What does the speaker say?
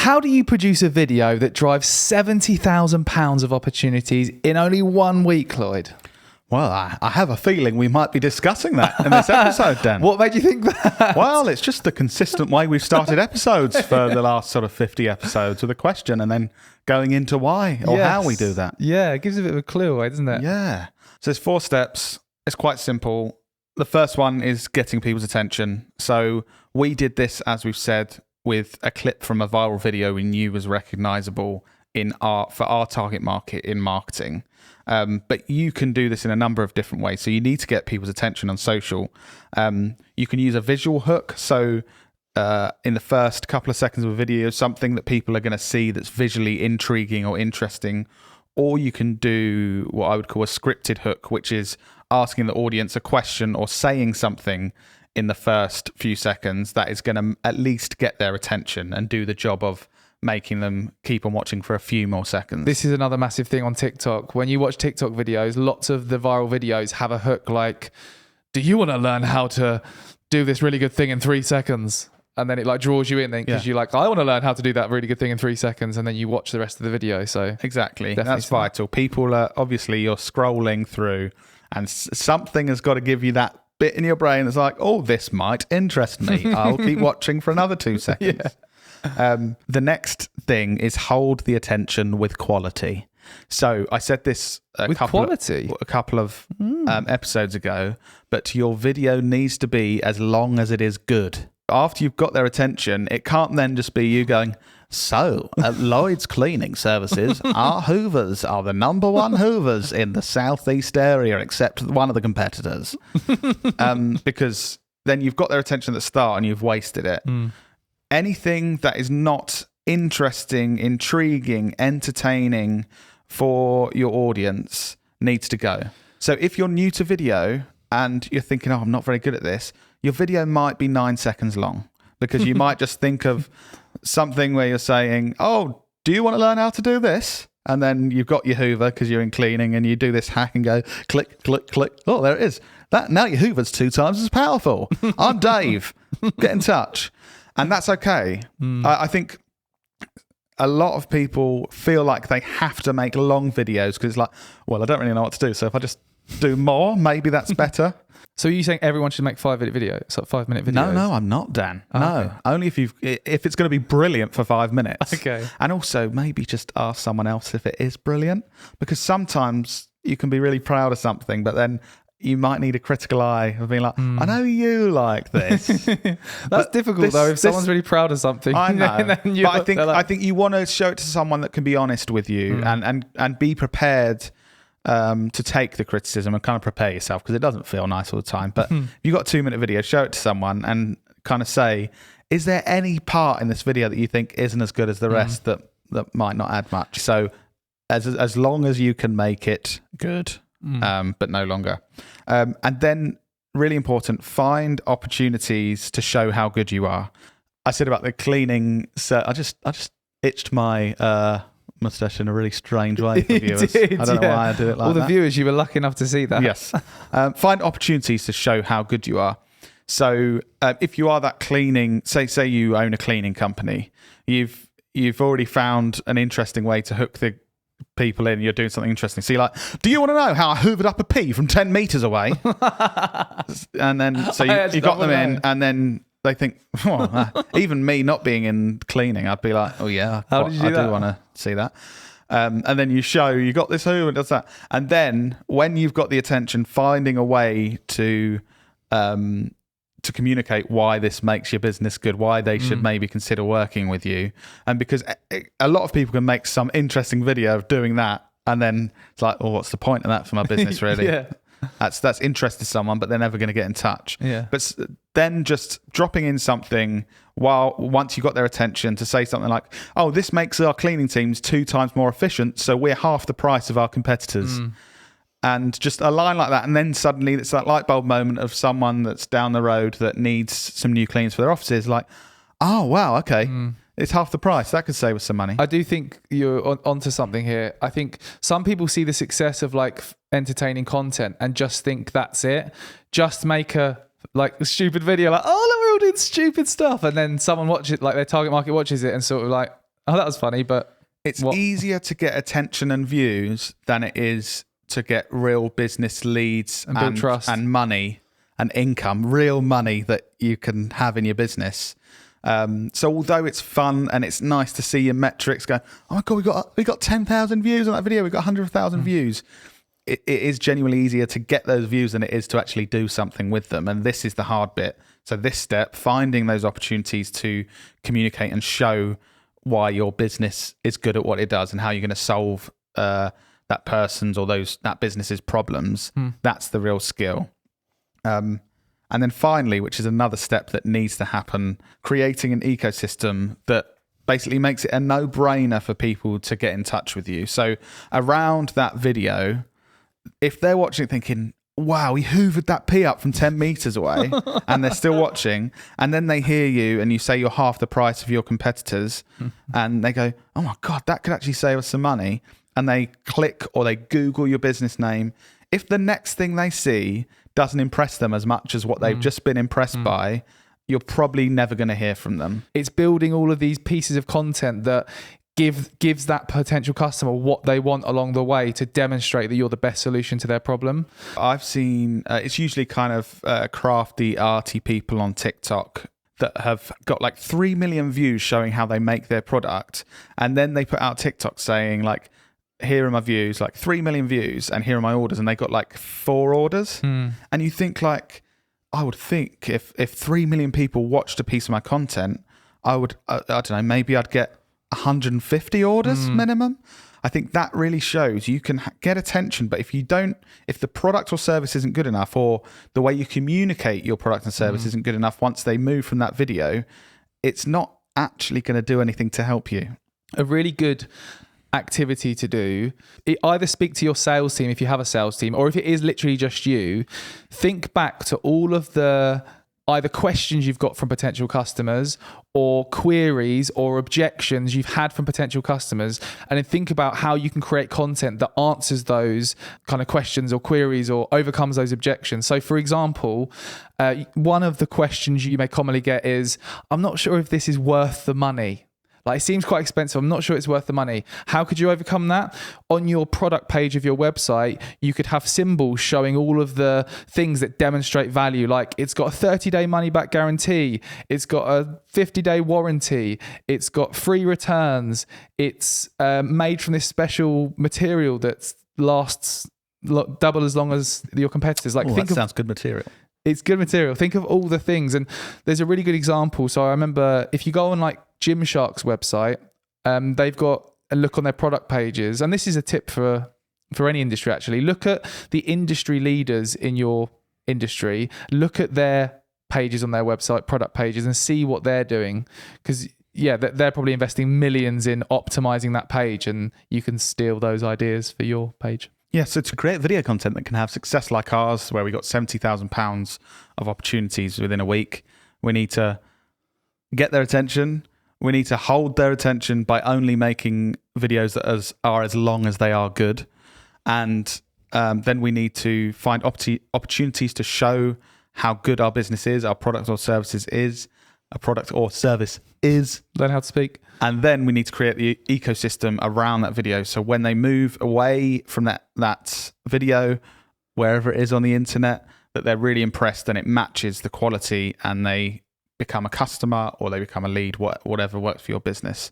How do you produce a video that drives £70,000 of opportunities in only 1 week, Lloyd? Well, I have a feeling we might be discussing that in this episode, Dan. What made you think that? Well, it's just the consistent way we've started episodes for the last sort of 50 episodes with a question and then going into why or how we do that. Yeah, it gives a bit of a clue away, doesn't it? Yeah. So there's 4 steps. It's quite simple. The first one is getting people's attention. So we did this, as we've said, with a clip from a viral video we knew was recognizable for our target market in marketing. But you can do this in a number of different ways. So you need to get people's attention on social. You can use a visual hook. So in the first couple of seconds of a video, something that people are going to see that's visually intriguing or interesting. Or you can do what I would call a scripted hook, which is asking the audience a question or saying something in the first few seconds that is going to at least get their attention and do the job of making them keep on watching for a few more seconds. This is another massive thing on TikTok. When you watch TikTok videos, lots of the viral videos have a hook like, do you want to learn how to do this really good thing in 3 seconds? And then it like draws you in then because you're like, I want to learn how to do that really good thing in 3 seconds. And then you watch the rest of the video. So exactly. That's vital. People are obviously, you're scrolling through and something has got to give you that bit in your brain that's like, oh, this might interest me. I'll keep watching for another 2 seconds. Yeah. The next thing is hold the attention with quality. So I said this a couple of episodes ago, but your video needs to be as long as it is good. After you've got their attention, it can't then just be you going, so at Lloyd's Cleaning Services, our hoovers are the number 1 hoovers in the southeast area, except one of the competitors. Because then you've got their attention at the start and you've wasted it. Anything that is not interesting, intriguing, entertaining for your audience needs to go. So if you're new to video and you're thinking, oh, I'm not very good at this, your video might be 9 seconds long because you might just think of something where you're saying, oh, do you want to learn how to do this? And then you've got your Hoover because you're in cleaning and you do this hack and go click, click, click. Oh, there it is. Now your Hoover's 2 times as powerful. I'm Dave. Get in touch. And that's okay. I think a lot of people feel like they have to make long videos because it's like, well, I don't really know what to do. So if I just do more, maybe that's better. So are you saying everyone should make 5-minute videos? So 5-minute videos? No, I'm not, Dan. Oh, no, okay. Only if it's going to be brilliant for 5 minutes. Okay. And also maybe just ask someone else if it is brilliant, because sometimes you can be really proud of something, but then you might need a critical eye of being like, I know you like this. That's difficult though. If someone's really proud of something, I know. But I think you want to show it to someone that can be honest with you and be prepared to take the criticism and kind of prepare yourself, because it doesn't feel nice all the time. But if you've got a 2-minute video, show it to someone and kind of say, is there any part in this video that you think isn't as good as the rest that might not add much? So as long as you can make it good, but no longer. And then really important, find opportunities to show how good you are. I said about the cleaning, so I just itched my mustache in a really strange way for viewers. I don't know why I did it like that. All the viewers, you were lucky enough to see that. Yes. Find opportunities to show how good you are. So if you are that cleaning, say you own a cleaning company, you've already found an interesting way to hook the people in. You're doing something interesting. So you're like, do you want to know how I hoovered up a pea from 10 meters away? And then so you got them in, and then they think, even me not being in cleaning, I'd be like, oh yeah, I do want to see that. And then you got this Hoover and does that. And then when you've got the attention, finding a way to communicate why this makes your business good, why they should maybe consider working with you. And because a lot of people can make some interesting video of doing that, and then it's like, oh, what's the point of that for my business, really? Yeah. That's interesting to someone, but they're never going to get in touch. Yeah. But then just dropping in something once you got their attention, to say something like, oh, this makes our cleaning teams 2 times more efficient, so we're half the price of our competitors. And just a line like that, and then suddenly it's that light bulb moment of someone that's down the road that needs some new cleans for their offices. Like, oh, wow, okay. It's half the price. That could save us some money. I do think you're onto something here. I think some people see the success of like entertaining content and just think that's it. Just make a stupid video like, oh, look, we're all doing stupid stuff. And then someone watches it, like their target market watches it and sort of like, Oh, that was funny, but It's what? easier to get attention and views than it is to get real business leads And build trust. and money and income, real money that you can have in your business. So although it's fun and it's nice to see your metrics go, oh my God, we got 10,000 views on that video. We got 100,000 views. It is genuinely easier to get those views than it is to actually do something with them. And this is the hard bit. So this step, finding those opportunities to communicate and show why your business is good at what it does and how you're going to solve that person's or that business's problems. That's the real skill. And then finally, which is another step that needs to happen, creating an ecosystem that basically makes it a no-brainer for people to get in touch with you. So around that video, if they're watching thinking, wow, he hoovered that pea up from 10 meters away, and they're still watching, and then they hear you and you say you're half the price of your competitors, and they go, oh my God, that could actually save us some money, and they click or they Google your business name. If the next thing they see doesn't impress them as much as what they've just been impressed by, you're probably never going to hear from them. It's building all of these pieces of content that gives that potential customer what they want along the way to demonstrate that you're the best solution to their problem. I've seen, it's usually kind of crafty, arty people on TikTok that have got like 3 million views showing how they make their product. And then they put out TikTok saying like, here are my views, like 3 million views, and here are my orders. And they got like 4 orders. And you think like, I would think if 3 million people watched a piece of my content, I don't know, maybe I'd get 150 orders minimum. I think that really shows you can get attention, but if the product or service isn't good enough, or the way you communicate your product and service isn't good enough, once they move from that video, it's not actually going to do anything to help you. A really good activity to do, either speak to your sales team if you have a sales team, or if it is literally just you, think back to all of the either questions you've got from potential customers or queries or objections you've had from potential customers, and then think about how you can create content that answers those kind of questions or queries or overcomes those objections. So for example, one of the questions you may commonly get is, I'm not sure if this is worth the money. Like, it seems quite expensive. I'm not sure it's worth the money. How could you overcome that? On your product page of your website, you could have symbols showing all of the things that demonstrate value. Like, it's got a 30-day money-back guarantee. It's got a 50-day warranty. It's got free returns. It's made from this special material that lasts double as long as your competitors. Like, that sounds good material. It's good material. Think of all the things. And there's a really good example. So I remember if you go on like Gymshark's website, they've got a look on their product pages. And this is a tip for any industry, actually. Look at the industry leaders in your industry. Look at their pages on their website, product pages, and see what they're doing. Because they're probably investing millions in optimizing that page, and you can steal those ideas for your page. Yeah, so to create video content that can have success like ours, where we got £70,000 of opportunities within a week, we need to get their attention. We need to hold their attention by only making videos that are as long as they are good. And then we need to find opportunities to show how good our business is, our product or services is, a product or service is. Learn how to speak. And then we need to create the ecosystem around that video. So when they move away from that video, wherever it is on the internet, that they're really impressed and it matches the quality, and they become a customer or they become a lead, whatever works for your business.